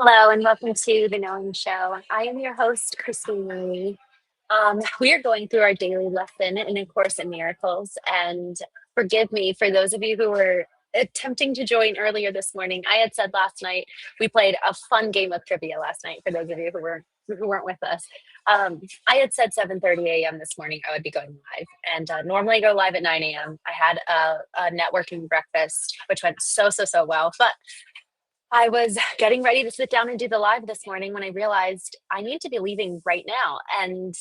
Hello and welcome to the Knowing Show. I am your host, Christene Marie. We are going through our daily lesson in A Course in Miracles. And forgive me for those of you who were attempting to join earlier this morning. I had said last night we played a fun game of trivia last night. For those of you who weren't with us, I had said 7:30 a.m. this morning I would be going live, and normally I go live at 9 a.m. I had a networking breakfast, which went so well, but I was getting ready to sit down and do the live this morning when I realized I need to be leaving right now. And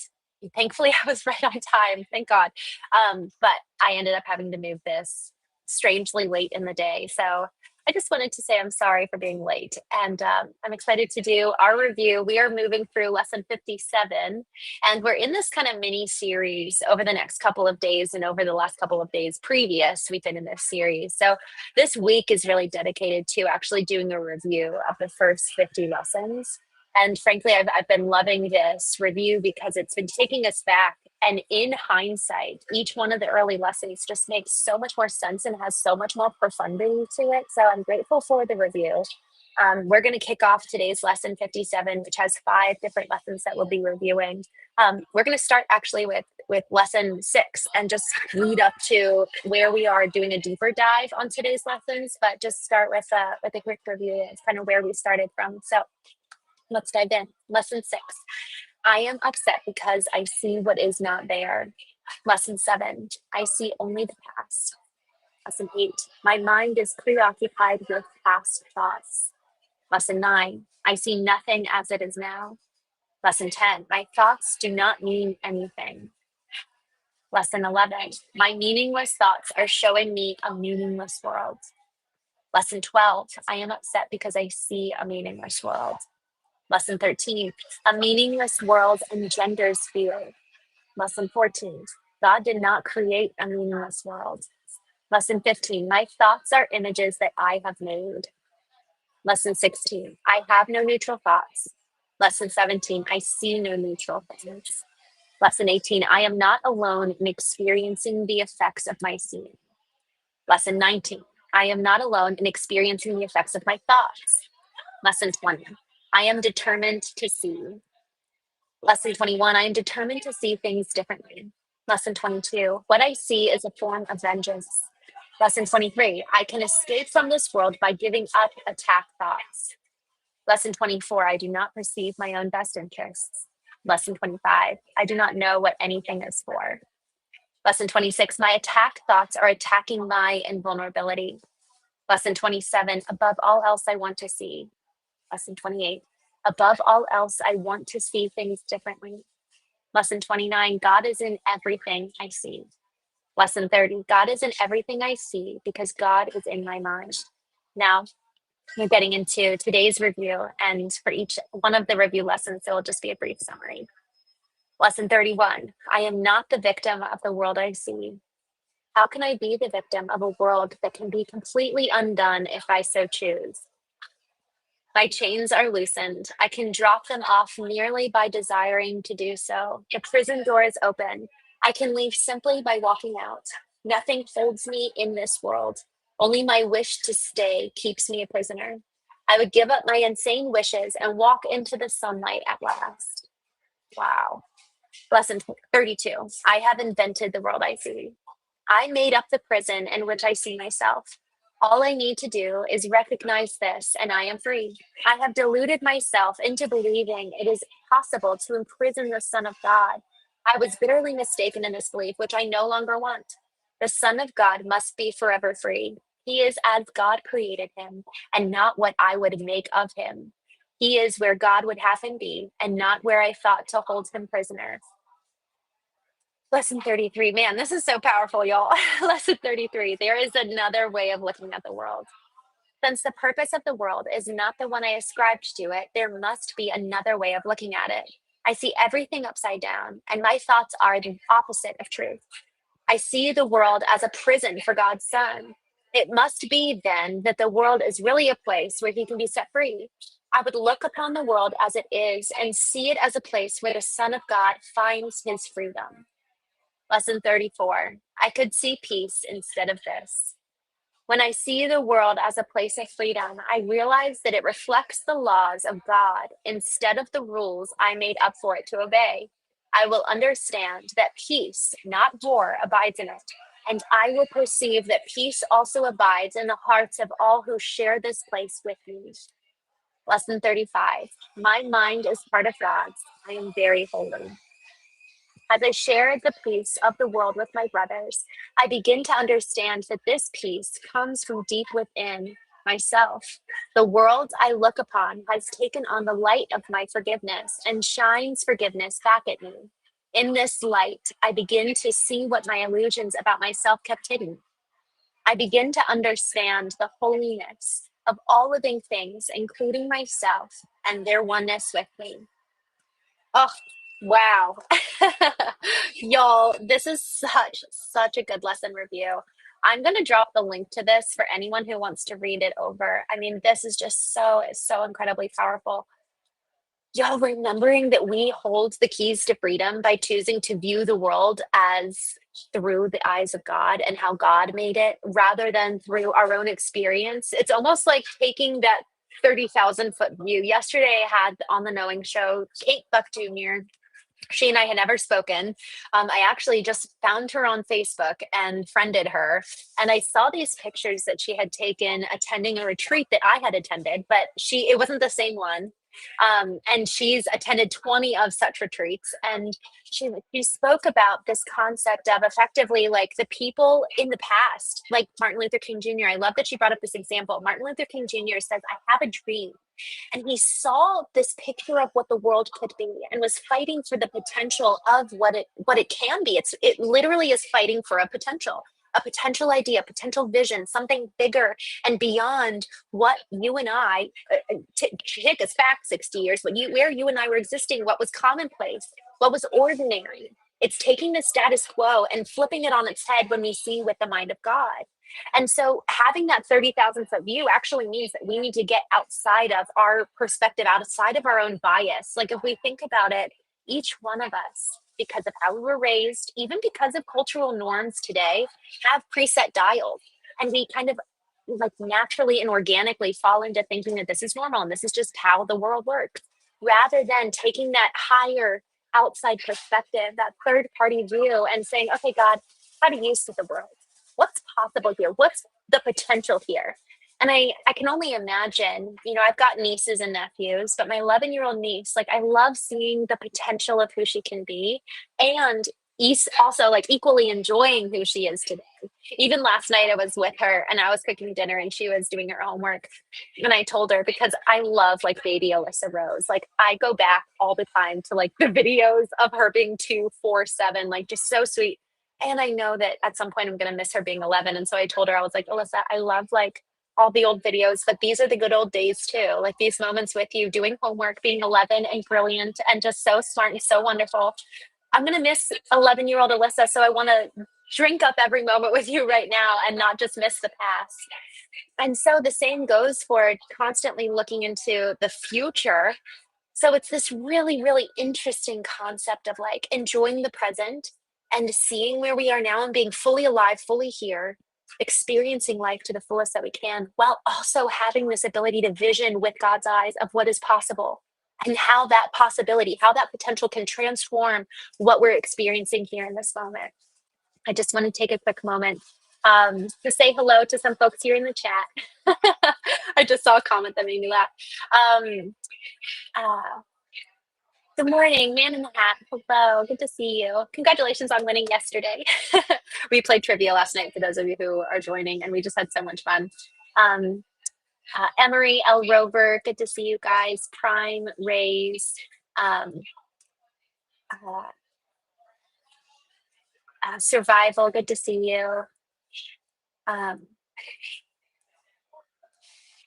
thankfully, I was right on time. Thank God. But I ended up having to move this strangely late in the day. So I just wanted to say I'm sorry for being late. And I'm excited to do our review. We are moving through lesson 57. And we're in this kind of mini series over the next couple of days and over the last couple of days previous. We've been in this series. So this week is really dedicated to actually doing a review of the first 50 lessons. And frankly, I've been loving this review because it's been taking us back. And in hindsight, each one of the early lessons just makes so much more sense and has so much more profundity to it. So I'm grateful for the review. We're going to kick off today's lesson 57, which has 5 different lessons that we'll be reviewing. We're going to start actually with lesson 6 and just lead up to where we are doing a deeper dive on today's lessons, but just start with a quick review. It's kind of where we started from. So let's dive in. Lesson 6. I am upset because I see what is not there. Lesson 7. I see only the past. Lesson 8. My mind is preoccupied with past thoughts. Lesson 9. I see nothing as it is now. Lesson 10. My thoughts do not mean anything. Lesson 11. My meaningless thoughts are showing me a meaningless world. Lesson 12. I am upset because I see a meaningless world. Lesson 13. A meaningless world engenders fear. Lesson 14. God did not create a meaningless world. Lesson 15. My thoughts are images that I have made. Lesson 16. I have no neutral thoughts. Lesson 17. I see no neutral things. Lesson 18. I am not alone in experiencing the effects of my seeing. Lesson 19. I am not alone in experiencing the effects of my thoughts. Lesson 20. I am determined to see. Lesson 21. I am determined to see things differently. Lesson 22. What I see is a form of vengeance. Lesson 23. I can escape from this world by giving up attack thoughts. Lesson 24. I do not perceive my own best interests. Lesson 25. I do not know what anything is for. Lesson 26. My attack thoughts are attacking my invulnerability. Lesson 27. Above all else, I want to see. Lesson 28. Above all else, I want to see things differently. Lesson 29. God is in everything I see. Lesson 30. God is in everything I see because God is in my mind. Now, we're getting into today's review, and for each one of the review lessons, it will just be a brief summary. Lesson 31. I am not the victim of the world I see. How can I be the victim of a world that can be completely undone if I so choose? My chains are loosened. I can drop them off merely by desiring to do so. The prison door is open. I can leave simply by walking out. Nothing holds me in this world. Only my wish to stay keeps me a prisoner. I would give up my insane wishes and walk into the sunlight at last. Wow. Lesson 32. I have invented the world I see. I made up the prison in which I see myself. All I need to do is recognize this, and I am free. I have deluded myself into believing it is possible to imprison the Son of God. I was bitterly mistaken in this belief, which I no longer want. The Son of God must be forever free. He is as God created him, and not what I would make of him. He is where God would have him be, and not where I thought to hold him prisoner. Lesson 33. Man, this is so powerful, y'all. Lesson 33. There is another way of looking at the world. Since the purpose of the world is not the one I ascribed to it, there must be another way of looking at it. I see everything upside down, and my thoughts are the opposite of truth. I see the world as a prison for God's Son. It must be then that the world is really a place where he can be set free. I would look upon the world as it is and see it as a place where the Son of God finds his freedom. Lesson 34. I could see peace instead of this. When I see the world as a place of freedom, I realize that it reflects the laws of God instead of the rules I made up for it to obey. I will understand that peace, not war, abides in it. And I will perceive that peace also abides in the hearts of all who share this place with me. Lesson 35. My mind is part of God's. I am very holy. As I share the peace of the world with my brothers, I begin to understand that this peace comes from deep within myself. The world I look upon has taken on the light of my forgiveness and shines forgiveness back at me. In this light, I begin to see what my illusions about myself kept hidden. I begin to understand the holiness of all living things, including myself and their oneness with me. Oh, wow. Y'all, this is such a good lesson review. I'm going to drop the link to this for anyone who wants to read it over. I mean, this is just so incredibly powerful. Y'all, remembering that we hold the keys to freedom by choosing to view the world as through the eyes of God and how God made it rather than through our own experience. It's almost like taking that 30,000 foot view. Yesterday, I had on the Knowing Show Kate Buck Jr. She and I had never spoken. I actually just found her on Facebook and friended her. And I saw these pictures that she had taken attending a retreat that I had attended, but it wasn't the same one. And she's attended 20 of such retreats. And she spoke about this concept of effectively like the people in the past, like Martin Luther King Jr. I love that she brought up this example. Martin Luther King Jr. says, I have a dream, and he saw this picture of what the world could be and was fighting for the potential of what it can be. It literally is fighting for a potential idea, potential vision, something bigger and beyond what you and I take us back 60 years, but where you and I were existing, what was commonplace, what was ordinary. It's taking the status quo and flipping it on its head when we see with the mind of God. And so having that 30,000 foot view actually means that we need to get outside of our perspective, outside of our own bias. Like if we think about it, each one of us, because of how we were raised, even because of cultural norms today, have preset dials. And we kind of like naturally and organically fall into thinking that this is normal and this is just how the world works, rather than taking that higher outside perspective, that third party view, and saying, okay, God, how do you see the world? What's possible here? What's the potential here? And I can only imagine, I've got nieces and nephews, but my 11-year-old niece, like I love seeing the potential of who she can be, and also like equally enjoying who she is today. Even last night I was with her and I was cooking dinner and she was doing her homework. And I told her, because I love like baby Alyssa Rose, like I go back all the time to like the videos of her being 2, 4, 7, like just so sweet. And I know that at some point I'm going to miss her being 11. And so I told her, I was like, Alyssa, I love like all the old videos, but these are the good old days too. Like these moments with you doing homework, being 11 and brilliant and just so smart and so wonderful. I'm going to miss 11-year-old Alyssa. So I want to drink up every moment with you right now and not just miss the past. And so the same goes for constantly looking into the future. So it's this really, really interesting concept of like enjoying the present and seeing where we are now and being fully alive, fully here, experiencing life to the fullest that we can, while also having this ability to vision with God's eyes of what is possible and how that possibility, how that potential can transform what we're experiencing here in this moment. I just want to take a quick moment to say hello to some folks here in the chat. I just saw a comment that made me laugh. Uh, Good morning, man in the hat. Hello, good to see you. Congratulations on winning yesterday. We played trivia last night for those of you who are joining, and we just had so much fun. Um, Emery, L. Rover, good to see you guys. Prime, Rays, um, uh, Survival, good to see you. Um,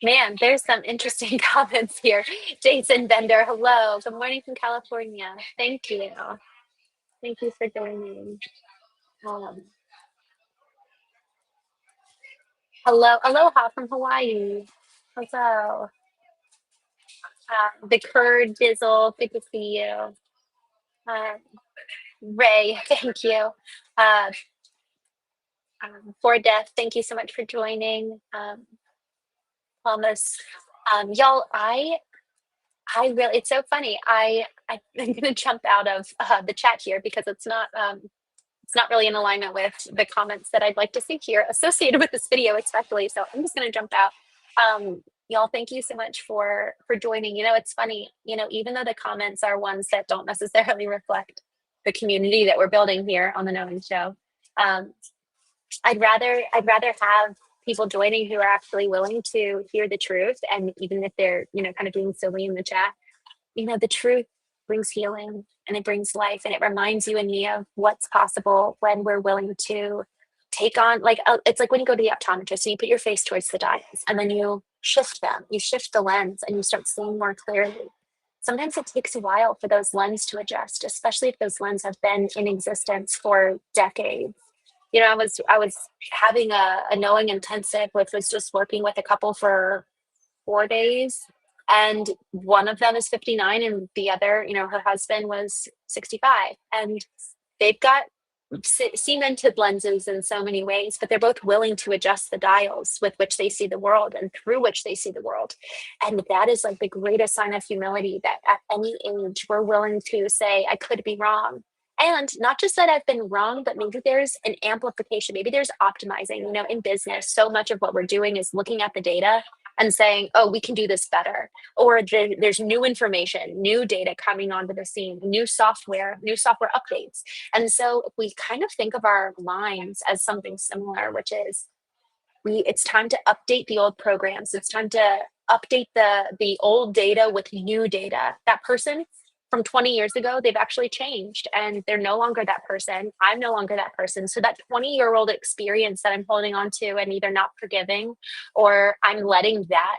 Man, there's some interesting comments here. Jason Bender, hello. Good morning from California. Thank you. Thank you for joining. Um, Aloha from Hawaii. Hello. The Kurd Dizzle, good to see you. Uh, Ray, thank you. Uh, For Death, thank you so much for joining. Thomas, y'all, I really, it's so funny. I'm going to jump out of the chat here because it's not really in alignment with the comments that I'd like to see here associated with this video, especially. So I'm just going to jump out. Y'all, thank you so much for joining. You know, it's funny. You know, even though the comments are ones that don't necessarily reflect the community that we're building here on the Knowing Show, um, I'd rather have people joining who are actually willing to hear the truth, and even if they're kind of being silly in the chat, the truth brings healing and it brings life, and it reminds you and me of what's possible when we're willing to take on, like, it's like when you go to the optometrist and you put your face towards the dials and then you shift the lens and you start seeing more clearly. Sometimes it takes a while for those lenses to adjust, especially if those lenses have been in existence for decades. I was having a knowing intensive, which was just working with a couple for 4 days. And one of them is 59 and the other, her husband was 65. And they've got cemented lenses in so many ways, but they're both willing to adjust the dials with which they see the world and through which they see the world. And that is like the greatest sign of humility, that at any age we're willing to say, I could be wrong. And not just that I've been wrong, but maybe there's an amplification. Maybe there's optimizing. In business, so much of what we're doing is looking at the data and saying, oh, we can do this better. Or there's new information, new data coming onto the scene, new software updates. And so we kind of think of our minds as something similar, which is it's time to update the old programs. It's time to update the old data with new data. That person from 20 years ago, they've actually changed and they're no longer that person. I'm no longer that person. So that 20-year-old experience that I'm holding on to and either not forgiving, or I'm letting that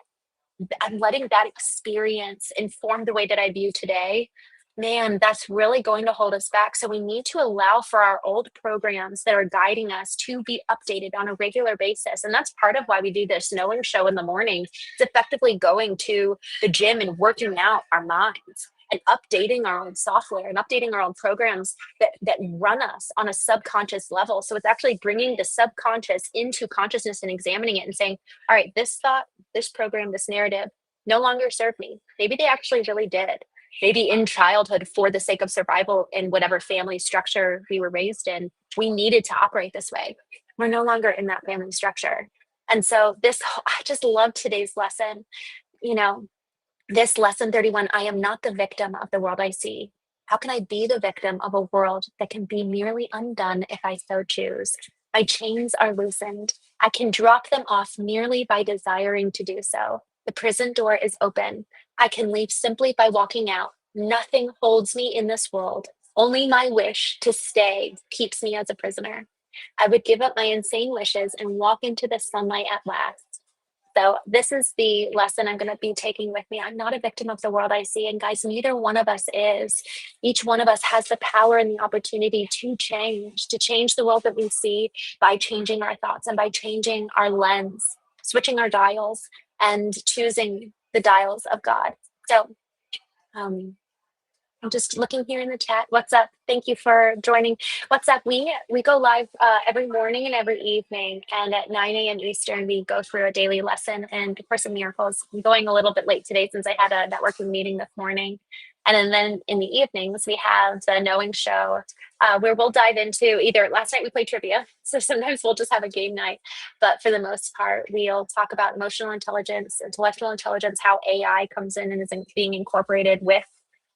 experience inform the way that I view today, man, that's really going to hold us back. So we need to allow for our old programs that are guiding us to be updated on a regular basis. And that's part of why we do this knowing show in the morning. It's effectively going to the gym and working out our minds and updating our own software and updating our own programs that run us on a subconscious level. So it's actually bringing the subconscious into consciousness and examining it and saying, all right, this thought, this program, this narrative no longer serve me. Maybe they actually really did. Maybe in childhood, for the sake of survival in whatever family structure we were raised in, we needed to operate this way. We're no longer in that family structure. And so I just love today's lesson. You know, this lesson 31, I am not the victim of the world I see. How can I be the victim of a world that can be merely undone if I so choose? My chains are loosened. I can drop them off merely by desiring to do so. The prison door is open. I can leave simply by walking out. Nothing holds me in this world. Only my wish to stay keeps me as a prisoner. I would give up my insane wishes and walk into the sunlight at last. So this is the lesson I'm going to be taking with me. I'm not a victim of the world I see. And guys, neither one of us is. Each one of us has the power and the opportunity to change the world that we see by changing our thoughts and by changing our lens, switching our dials and choosing the dials of God. So um, I'm just looking here in the chat. What's up? Thank you for joining. What's up? We go live every morning and every evening, and at 9 a.m. Eastern, we go through a daily lesson and A Course in Miracles. I'm going a little bit late today since I had a networking meeting this morning. And then in the evenings, we have the Knowing Show, where we'll dive into either, last night we played trivia, so sometimes we'll just have a game night. But for the most part, we'll talk about emotional intelligence, intellectual intelligence, how AI comes in and is being incorporated with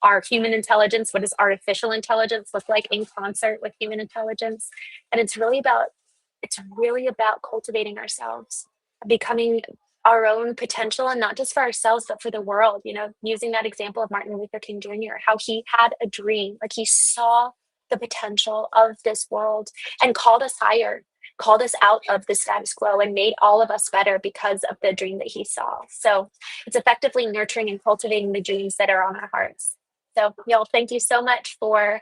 our human intelligence. What does artificial intelligence look like in concert with human intelligence? And it's really about cultivating ourselves, becoming our own potential, and not just for ourselves, but for the world. Using that example of Martin Luther King Jr., how he had a dream, like he saw the potential of this world and called us higher, called us out of the status quo and made all of us better because of the dream that he saw. So it's effectively nurturing and cultivating the dreams that are on our hearts. So y'all, thank you so much for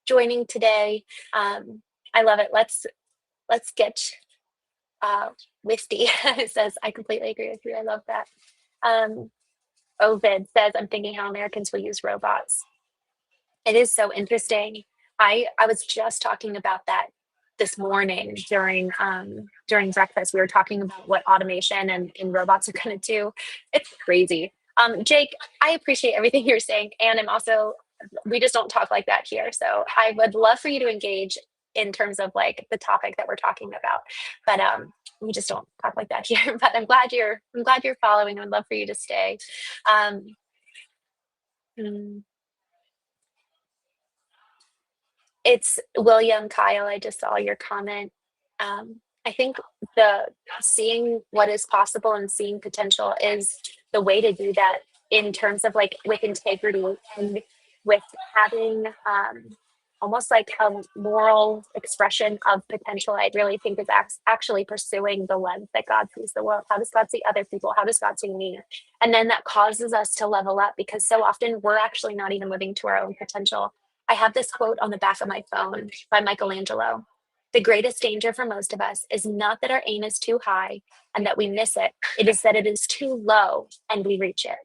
joining today. I love it. Let's get Wisty. It says, I completely agree with you. I love that. Ovid says, I'm thinking how Americans will use robots. It is so interesting. I was just talking about that this morning during breakfast. We were talking about what automation and robots are going to do. It's crazy. Jake, I appreciate everything you're saying, and I'm also, we just don't talk like that here. So I would love for you to engage in terms of like the topic that we're talking about, but we just don't talk like that here. But I'm glad you're following. I'd love for you to stay. Um, hmm. It's William Kyle. I just saw your comment. I think the seeing what is possible and seeing potential is the way to do that in terms of like with integrity and with having almost like a moral expression of potential. I really think is actually pursuing the lens that God sees the world. How does God see other people? How does God see me? And then that causes us to level up because so often we're actually not even living to our own potential. I have this quote on the back of my phone by Michelangelo. The greatest danger for most of us is not that our aim is too high and that we miss it. It is that it is too low and we reach it.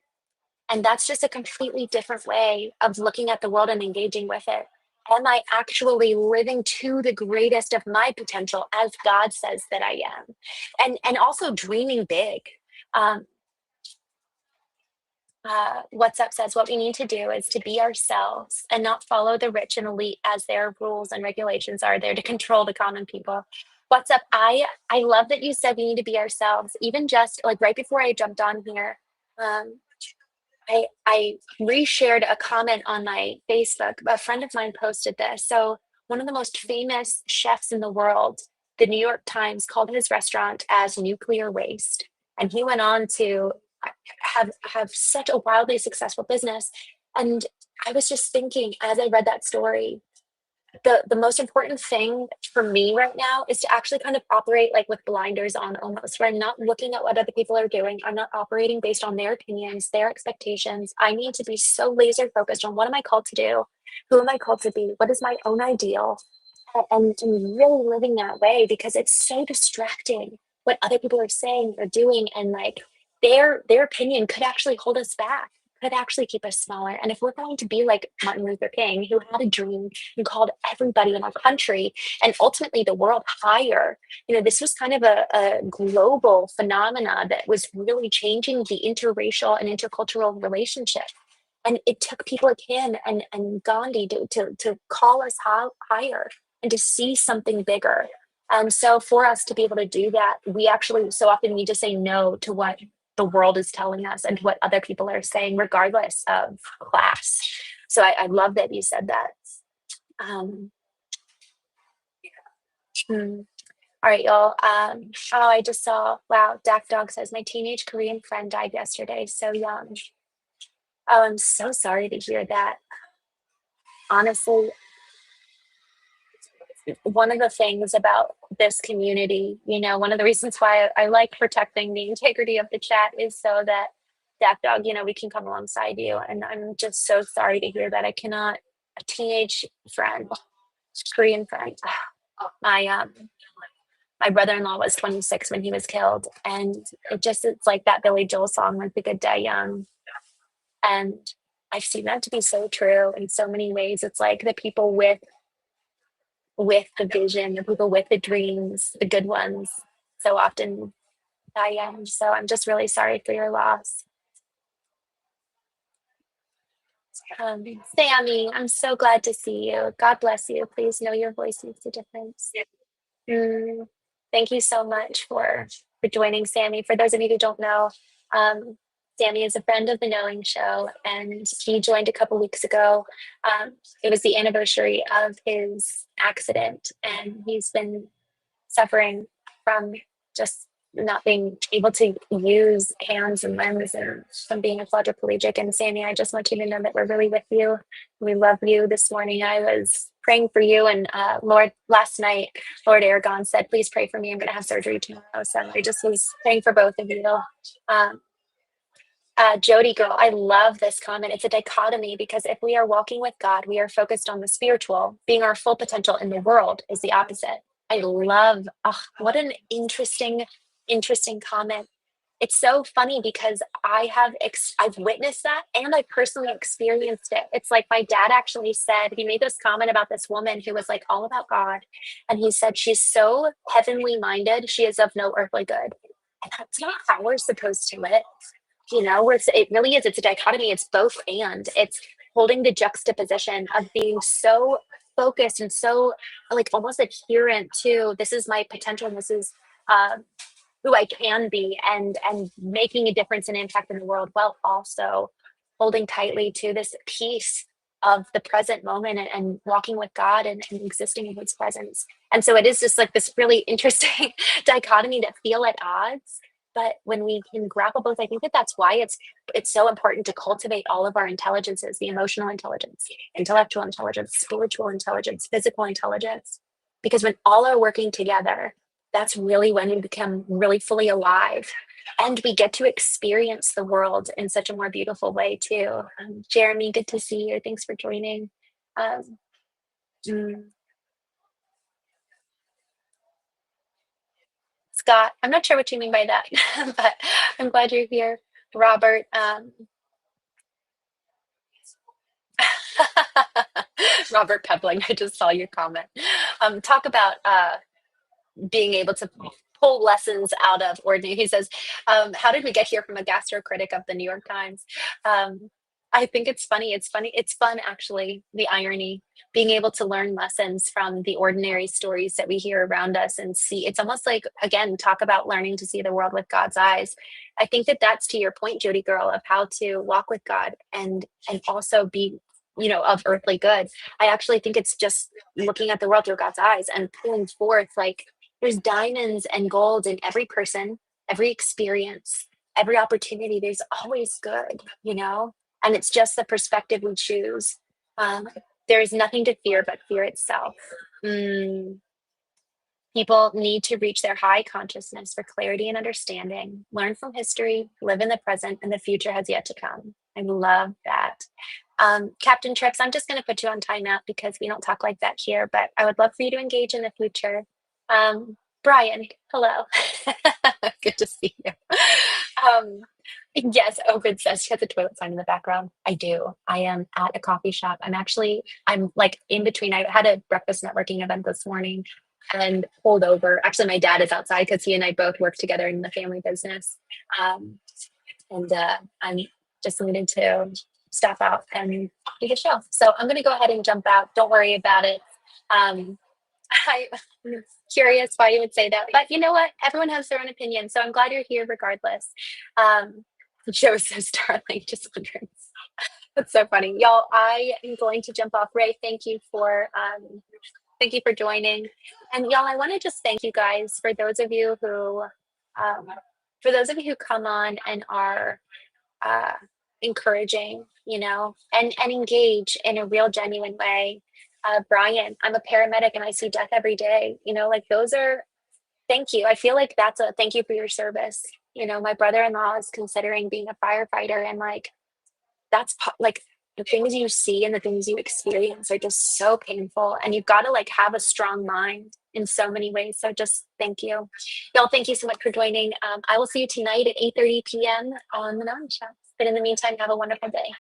And that's just a completely different way of looking at the world and engaging with it. Am I actually living to the greatest of my potential as God says that I am? And also dreaming big. Um, What's Up says what we need to do is to be ourselves and not follow the rich and elite as their rules and regulations are there to control the common people. What's Up? I love that you said we need to be ourselves. Even just like right before I jumped on here, um, I reshared a comment on my Facebook. A friend of mine posted this. So one of the most famous chefs in the world, the New York Times called his restaurant as nuclear waste, and he went on to have such a wildly successful business. And I was just thinking as I read that story, the most important thing for me right now is to actually kind of operate like with blinders on almost, where I'm not looking at what other people are doing. I'm not operating based on their opinions, their expectations. I need to be so laser focused on what am I called to do? Who am I called to be? What is my own ideal? And really living that way because it's so distracting what other people are saying or doing, and like their opinion could actually hold us back, could actually keep us smaller. And if we're going to be like Martin Luther King, who had a dream and called everybody in our country and ultimately the world higher, this was kind of a global phenomena that was really changing the interracial and intercultural relationship. And it took people like him and Gandhi to call us higher and to see something bigger. And so for us to be able to do that, we actually so often need to say no to what the world is telling us and what other people are saying, regardless of class. So I love that you said that. Um, hmm. All right, y'all. Oh, I just saw, wow, Dak Dog says, my teenage Korean friend died yesterday, so young. Oh, I'm so sorry to hear that. Honestly, one of the things about this community, one of the reasons why I like protecting the integrity of the chat is so that Dak Dog, we can come alongside you. And I'm just so sorry to hear that. I cannot, a teenage friend, Korean friend. My my brother-in-law was 26 when he was killed. And it's like that Billy Joel song, like The Good Die Young. And I've seen that to be so true in so many ways. It's like the people with the vision, the people with the dreams, the good ones, so often die young. So I'm just really sorry for your loss. Sammy, I'm so glad to see you. God bless you. Please know your voice makes a difference. Mm, Thank you so much for joining, Sammy. For those of you who don't know, um, Sammy is a friend of the Knowing Show, and he joined a couple weeks ago. It was the anniversary of his accident, and he's been suffering from just not being able to use hands and limbs and from being a quadriplegic. And Sammy, I just want you to know that we're really with you. We love you. This morning I was praying for you, and Lord, last night, Lord Aragon said, please pray for me. I'm going to have surgery tomorrow. So I just was praying for both of you. Um, Jody girl, I love this comment. It's a dichotomy because if we are walking with God, we are focused on the spiritual. Being our full potential in the world is the opposite. I love, what an interesting comment. it's so funny because I've witnessed that and I personally experienced it. It's like my dad actually said he made this comment about this woman who was like all about God, and he said she's so heavenly minded, she is of no earthly good, and that's not how we're supposed to live. Where it really is. It's a dichotomy. It's both and. It's holding the juxtaposition of being so focused and so like almost adherent to this is my potential. And this is uh, who I can be, and making a difference and impact in the world, while also holding tightly to this piece of the present moment, and walking with God, and existing in his presence. And so it is just like this really interesting dichotomy that feel at odds. But when we can grapple both, I think that that's why it's so important to cultivate all of our intelligences: the emotional intelligence, intellectual intelligence, spiritual intelligence, physical intelligence. Because when all are working together, that's really when we become really fully alive, and we get to experience the world in such a more beautiful way too. Jeremy, good to see you. Thanks for joining. um, mm, Scott, I'm not sure what you mean by that, but I'm glad you're here. Robert, Robert Pebling, I just saw your comment. Talk about being able to pull lessons out of ordinary. He says, "How did we get here?" From a gastro critic of the New York Times. Um, I think it's funny. It's funny. It's fun, actually. The irony, being able to learn lessons from the ordinary stories that we hear around us and see. It's almost like, again, talk about learning to see the world with God's eyes. I think that that's to your point, Jody girl, of how to walk with God, and also be, of earthly good. I actually think it's just looking at the world through God's eyes and pulling forth, like, there's diamonds and gold in every person, every experience, every opportunity. There's always good. And it's just the perspective we choose. Um, there is nothing to fear but fear itself. Mm, People need to reach their high consciousness for clarity and understanding, learn from history, live in the present, and the future has yet to come. I love that. Captain Trips, I'm just going to put you on timeout because we don't talk like that here, but I would love for you to engage in the future. Brian, hello. Good to see you. Um, yes, Ovid says she has a toilet sign in the background. I do. I am at a coffee shop. I'm like in between. I had a breakfast networking event this morning and pulled over. Actually, my dad is outside because he and I both work together in the family business. Um, and I'm just needed to stop out and do the show. So I'm going to go ahead and jump out. Don't worry about it. Um, I'm curious why you would say that, but you know what? Everyone has their own opinion, so I'm glad you're here regardless. Um, Joe says, "Darling, just wondering." That's so funny, y'all. I am going to jump off. Ray, thank you for joining, and y'all. I want to just thank you guys um, for those of you who come on and are uh, encouraging, and engage in a real, genuine way. Brian, I'm a paramedic and I see death every day. Like those are, thank you. I feel like that's a thank you for your service. My brother in law is considering being a firefighter, and like like the things you see and the things you experience are just so painful, and you've got to like have a strong mind in so many ways. So just thank you, y'all. Thank you so much for joining. I will see you tonight at 8:30 p.m. on the Nine Show. But in the meantime, have a wonderful day.